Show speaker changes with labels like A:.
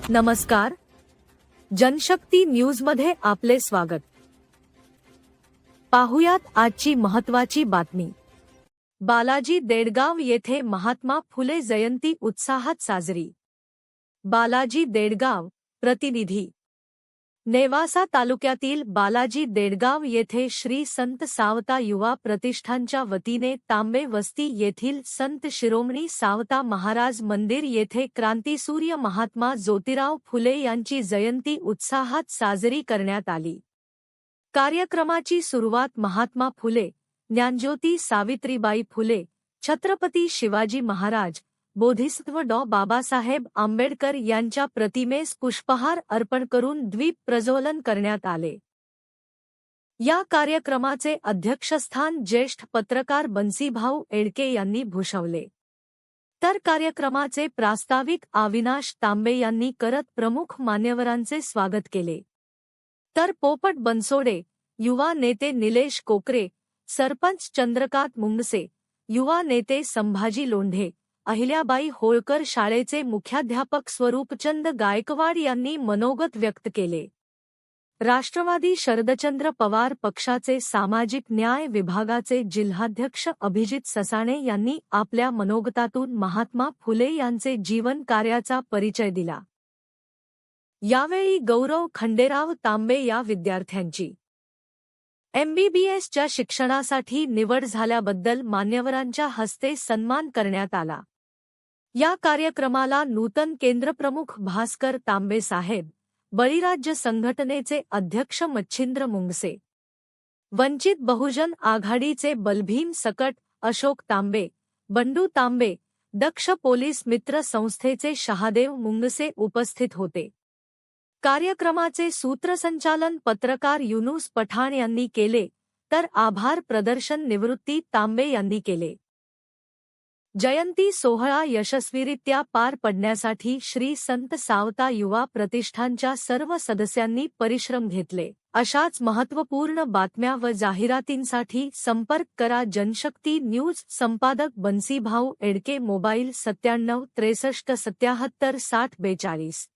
A: नमस्कार, जनशक्ती न्यूजमध्ये आपले स्वागत. पाहुयात आजची महत्त्वाची बातमी. बालाजी देडगाव येथे महात्मा फुले जयंती उत्साहात साजरी. बालाजी देडगाव, प्रतिनिधी. नेवासा तालुक्यातील बालाजी देडगाव येथे श्री संत सावता युवा प्रतिष्ठानच्या वतीने तांबे वस्ती येथील संत शिरोमणी सावता महाराज मंदिर येथे क्रांतीसूर्य महात्मा ज्योतिराव फुले यांची जयंती उत्साहात साजरी करण्यात आली. कार्यक्रमाची सुरुवात महात्मा फुले, ज्ञानज्योती सावित्रीबाई फुले, छत्रपती शिवाजी महाराज, बोधिसत्व डॉ. बाबासाहेब आंबेडकर यांच्या प्रतिमेस पुष्पहार अर्पण करून दीप प्रज्वलन करण्यात आले. या कार्यक्रमाचे अध्यक्षस्थान ज्येष्ठ पत्रकार बन्सीभाऊ एडके यांनी भूषवले. तर कार्यक्रमाचे प्रास्ताविक अविनाश तांबे यांनी करत प्रमुख मान्यवरांचे स्वागत केले. तर पोपट बनसोडे, युवा नेते निलेश कोकरे, सरपंच चंद्रकांत मुंगसे, युवा नेते संभाजी लोंढे, अहिल्याबाई होळकर शाळेचे मुख्याध्यापक स्वरूपचंद गायकवाड यांनी मनोगत व्यक्त केले. राष्ट्रवादी शरदचंद्र पवार पक्षाचे सामाजिक न्याय विभागाचे जिल्हाध्यक्ष अभिजित ससाणे यांनी आपल्या मनोगतातून महात्मा फुले यांचे जीवन कार्याचा परिचय दिला. यावेळी गौरव खंडेराव तांबे या विद्यार्थ्यांची MBBSच्या शिक्षणासाठी निवड झाल्याबद्दल मान्यवरांच्या हस्ते सन्मान करण्यात आला. या कार्यक्रमाला नूतन केंद्रप्रमुख भास्कर तांबे साहेब, बळीराज्य संघटनेचे अध्यक्ष मच्छिंद्र मुंगसे, वंचित बहुजन आघाडीचे बलभीम सकट, अशोक तांबे, बंडू तांबे, दक्ष पोलीस मित्र संस्थेचे शहादेव मुंगसे उपस्थित होते. कार्यक्रमाचे सूत्रसंचालन पत्रकार युनुस पठाण यांनी केले, तर आभार प्रदर्शन निवृत्ती तांबे यांनी केले. जयंती सोहळा यशस्वीरित्या पार पडण्यासाठी श्री संत सावता युवा प्रतिष्ठानच्या सर्व सदस्यांनी परिश्रम घेतले. अशाच महत्त्वपूर्ण बातम्या व जाहिरातींसाठी संपर्क करा जनशक्ती न्यूज. संपादक बन्सीभाऊ एडके. मोबाईल 97 63 77 60 42.